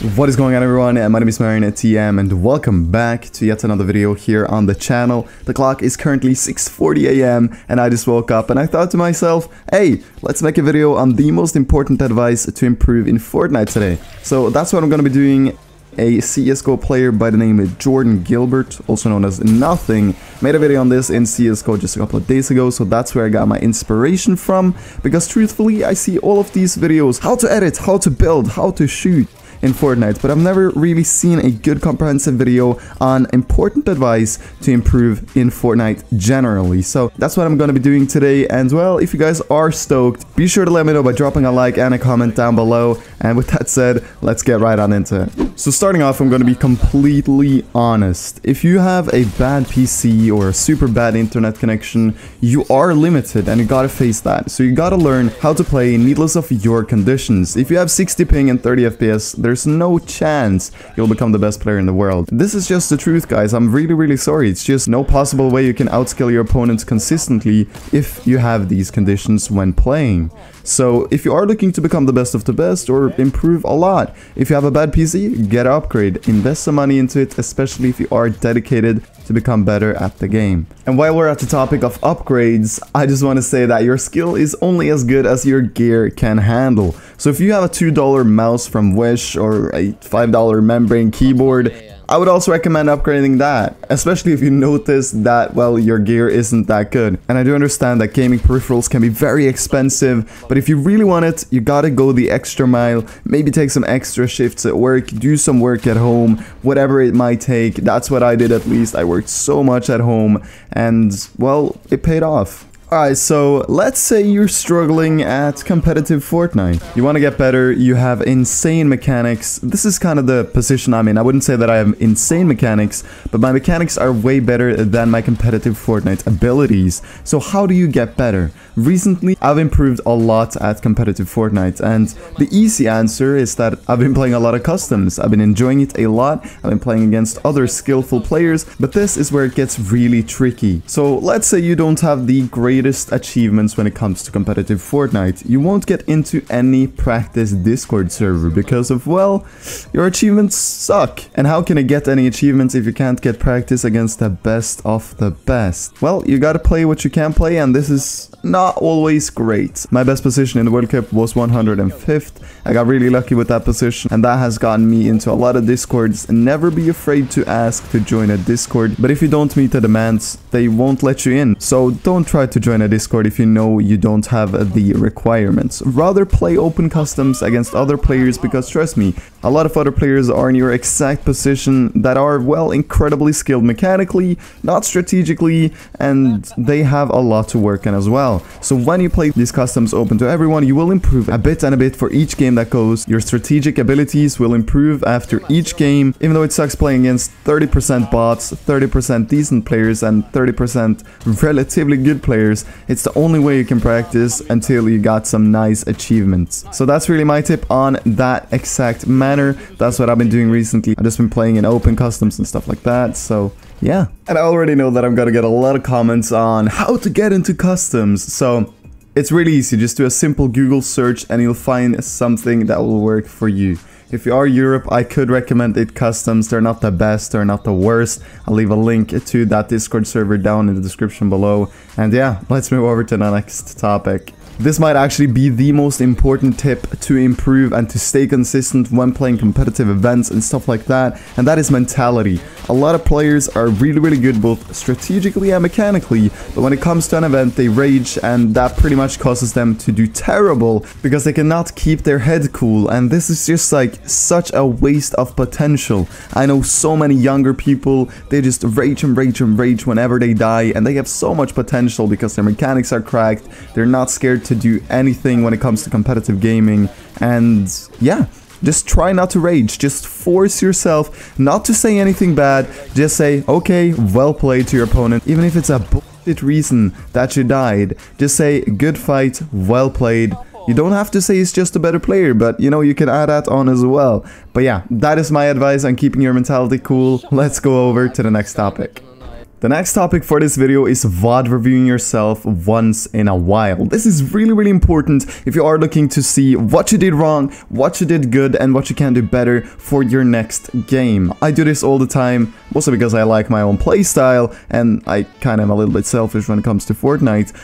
What is going on, everyone? My name is Marren TM and welcome back to yet another video here on the channel. The clock is currently 6:40 AM and I just woke up and I thought to myself, hey, let's make a video on the most important advice to improve in Fortnite today. So that's what I'm going to be doing. A CSGO player by the name of Jordan Gilbert, also known as Nothing, made a video on this in CSGO just a couple of days ago, so that's where I got my inspiration from, because truthfully I see all of these videos, how to edit, how to build, how to shoot in Fortnite, but I've never really seen a good comprehensive video on important advice to improve in Fortnite generally. So that's what I'm going to be doing today, and well, if you guys are stoked, be sure to let me know by dropping a like and a comment down below. And with that said, let's get right on into it. So starting off, I'm going to be completely honest. If you have a bad PC or a super bad internet connection, you are limited and you gotta face that. So you gotta learn how to play needless of your conditions. If you have 60 ping and 30 FPS, there's no chance you'll become the best player in the world. This is just the truth, guys. I'm really sorry. It's just no possible way you can outskill your opponents consistently if you have these conditions when playing. So if you are looking to become the best of the best or improve a lot, if you have a bad PC, get an upgrade, invest some money into it, especially if you are dedicated to become better at the game. And while we're at the topic of upgrades, I just want to say that your skill is only as good as your gear can handle. So if you have a $2 mouse from Wish or a $5 membrane keyboard, I would also recommend upgrading that, especially if you notice that, well, your gear isn't that good. And I do understand that gaming peripherals can be very expensive, but if you really want it, you gotta go the extra mile, maybe take some extra shifts at work, do some work at home, whatever it might take. That's what I did, at least. I worked so much at home and, well, it paid off. Alright, so let's say you're struggling at competitive Fortnite. You want to get better, you have insane mechanics. This is kind of the position I'm in. I wouldn't say that I have insane mechanics, but my mechanics are way better than my competitive Fortnite abilities. So how do you get better? Recently, I've improved a lot at competitive Fortnite, and the easy answer is that I've been playing a lot of customs. I've been enjoying it a lot. I've been playing against other skillful players, but this is where it gets really tricky. So let's say you don't have the greatest achievements when it comes to competitive Fortnite. You won't get into any practice Discord server because of, well, your achievements suck. And how can I get any achievements if you can't get practice against the best of the best? Well, you gotta play what you can play, and this is not always great. My best position in the World Cup was 105th. I got really lucky with that position, and that has gotten me into a lot of Discords. Never be afraid to ask to join a Discord, but if you don't meet the demands, they won't let you in. So don't try to join a Discord if you know you don't have the requirements. Rather play open customs against other players, because trust me, a lot of other players are in your exact position that are, well, incredibly skilled mechanically, not strategically, and they have a lot to work on as well. So when you play these customs open to everyone, you will improve a bit and a bit for each game that goes. Your strategic abilities will improve after each game, even though it sucks playing against 30% bots, 30% decent players, and 30% relatively good players. It's the only way you can practice until you got some nice achievements. So that's really my tip on that exact manner. That's what I've been doing recently. I've just been playing in open customs and stuff like that, so yeah. And I already know that I'm gonna get a lot of comments on how to get into customs, so it's really easy. Just do a simple Google search and you'll find something that will work for you. If you are Europe, I could recommend it customs. They're not the best, they're not the worst. I'll leave a link to that Discord server down in the description below. And yeah, let's move over to the next topic. This might actually be the most important tip to improve and to stay consistent when playing competitive events and stuff like that, and that is mentality. A lot of players are really good both strategically and mechanically, but when it comes to an event they rage, and that pretty much causes them to do terrible because they cannot keep their head cool, and this is just like such a waste of potential. I know so many younger people, they just rage whenever they die, and they have so much potential because their mechanics are cracked. They're not scared to do anything when it comes to competitive gaming, and yeah, just try not to rage. Just force yourself not to say anything bad. Just say, okay, well played to your opponent, even if it's a bullshit reason that you died. Just say, good fight, well played. You don't have to say he's just a better player, but you know, you can add that on as well. But yeah, that is my advice on keeping your mentality cool. Let's go over to the next topic. The next topic for this video is VOD reviewing yourself once in a while. This is really important if you are looking to see what you did wrong, what you did good, and what you can do better for your next game. I do this all the time, mostly because I like my own playstyle, and I kind of am a little bit selfish when it comes to Fortnite.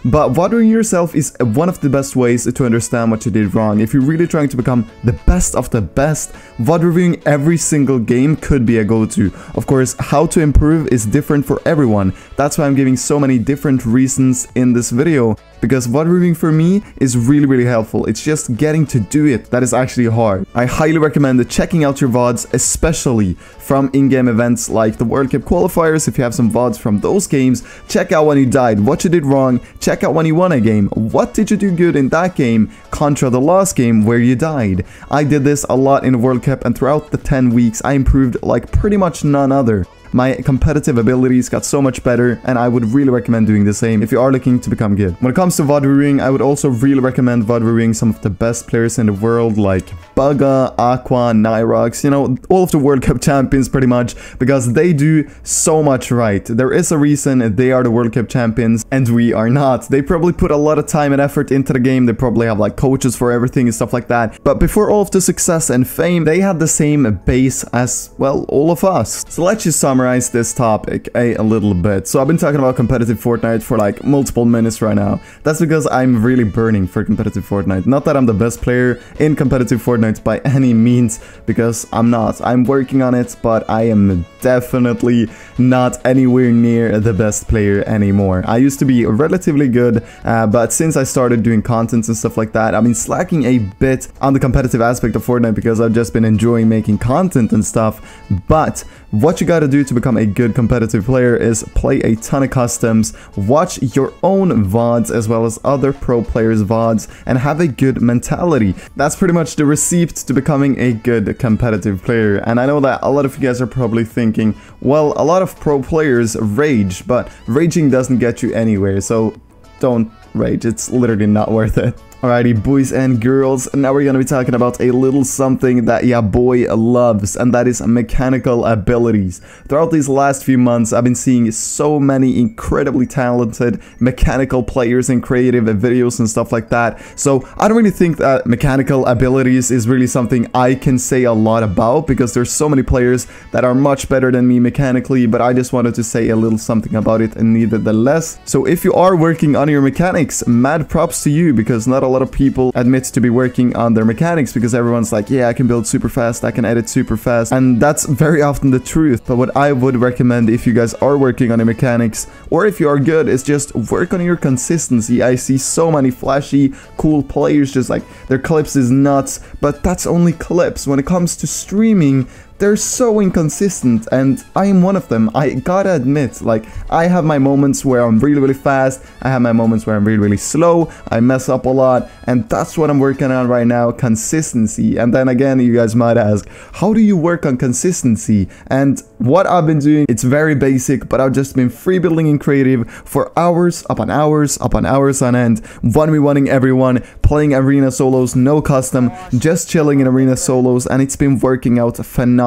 But VOD reviewing yourself is one of the best ways to understand what you did wrong. If you're really trying to become the best of the best, VOD reviewing every single game could be a go-to. Of course, how to improve is different for everyone. That's why I'm giving so many different reasons in this video, because VOD reviewing for me is really helpful. It's just getting to do it that is actually hard. I highly recommend checking out your VODs, especially from in-game events like the World Cup qualifiers. If you have some VODs from those games, check out when you died, what you did wrong, check out when you won a game, what did you do good in that game contra the last game where you died. I did this a lot in the World Cup, and throughout the 10 weeks I improved like pretty much none other. My competitive abilities got so much better, and I would really recommend doing the same if you are looking to become good. When it comes to VOD reviewing, I would also really recommend VOD reviewing some of the best players in the world like Bugga, Aqua, Nyrox, you know, all of the World Cup champions pretty much, because they do so much right. There is a reason they are the World Cup champions and we are not. They probably put a lot of time and effort into the game. They probably have like coaches for everything and stuff like that. But before all of the success and fame, they had the same base as, well, all of us. So let's just summarize this topic a little bit. So I've been talking about competitive Fortnite for like multiple minutes right now. That's because I'm really burning for competitive Fortnite. Not that I'm the best player in competitive Fortnite by any means, because I'm not. I'm working on it, but I am definitely not anywhere near the best player anymore. I used to be relatively good, but since I started doing content and stuff like that, I've been slacking a bit on the competitive aspect of Fortnite because I've just been enjoying making content and stuff. But what you gotta do to become a good competitive player is play a ton of customs, watch your own VODs as well as other pro players' VODs, and have a good mentality. That's pretty much the receipt to becoming a good competitive player. And I know that a lot of you guys are probably thinking, well, a lot of pro players rage, but raging doesn't get you anywhere, so don't rage. It's literally not worth it. Alrighty, boys and girls, now we're gonna be talking about a little something that ya boy loves, and that is mechanical abilities. Throughout these last few months, I've been seeing so many incredibly talented mechanical players in creative videos and stuff like that. So I don't really think that mechanical abilities is really something I can say a lot about, because there's so many players that are much better than me mechanically, but I just wanted to say a little something about it nevertheless. So if you are working on your mechanics, mad props to you, because not a lot of people admit to be working on their mechanics, because everyone's like, yeah, I can build super fast, I can edit super fast, and that's very often the truth. But what I would recommend if you guys are working on your mechanics, or if you are good, is just work on your consistency. I see so many flashy, cool players, just like their clips is nuts, but that's only clips. When it comes to streaming, they're so inconsistent, and I am one of them. I gotta admit, like, I have my moments where I'm really fast, I have my moments where I'm really slow, I mess up a lot, and that's what I'm working on right now, consistency. And then again, you guys might ask, how do you work on consistency? And what I've been doing, it's very basic, but I've just been free building in creative for hours upon hours upon hours on end, 1v1ing everyone, playing arena solos, no custom, just chilling in arena solos, and it's been working out phenomenally.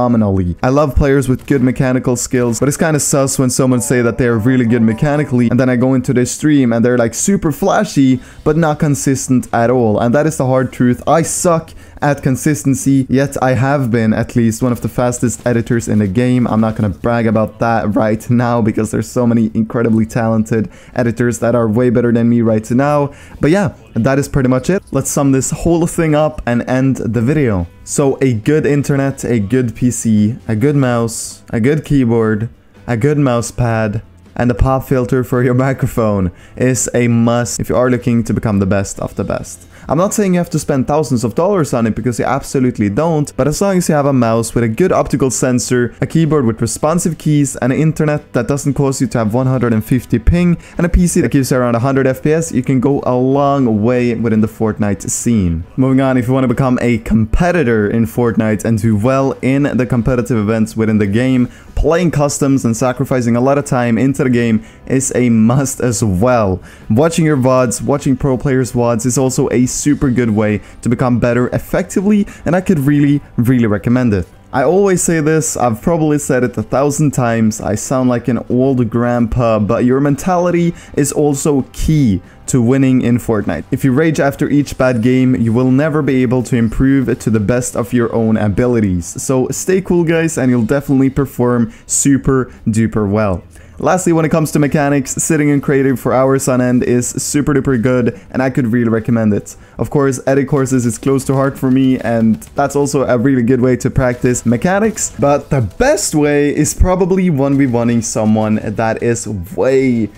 I love players with good mechanical skills, but it's kind of sus when someone say that they're really good mechanically, and then I go into their stream and they're like super flashy, but not consistent at all. And that is the hard truth. I suck at consistency, yet I have been at least one of the fastest editors in the game. I'm not gonna brag about that right now, because there's so many incredibly talented editors that are way better than me right now. But yeah, that is pretty much it. Let's sum this whole thing up and end the video. So a good internet, a good PC, a good mouse, a good keyboard, a good mouse pad, and a pop filter for your microphone is a must if you are looking to become the best of the best. I'm not saying you have to spend thousands of dollars on it, because you absolutely don't, but as long as you have a mouse with a good optical sensor, a keyboard with responsive keys, and an internet that doesn't cause you to have 150 ping, and a PC that gives you around 100 FPS, you can go a long way within the Fortnite scene. Moving on, if you want to become a competitor in Fortnite and do well in the competitive events within the game, playing customs and sacrificing a lot of time into the game is a must as well. Watching your VODs, watching pro players' VODs is also a super good way to become better effectively, and I could really recommend it. I always say this, I've probably said it 1,000 times, I sound like an old grandpa, but your mentality is also key to winning in Fortnite. If you rage after each bad game, you will never be able to improve to the best of your own abilities. So stay cool guys, and you'll definitely perform super duper well. Lastly, when it comes to mechanics, sitting in creative for hours on end is super duper good, and I could really recommend it. Of course, edit courses is close to heart for me, and that's also a really good way to practice mechanics. But the best way is probably 1v1ing someone that is way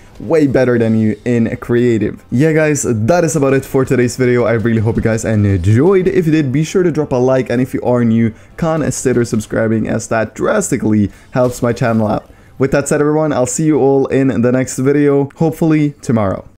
better than you in creative. Yeah guys, that is about it for today's video. I really hope you guys enjoyed. If you did, be sure to drop a like, and if you are new, consider subscribing, as that drastically helps my channel out. With that said everyone, I'll see you all in the next video, hopefully tomorrow.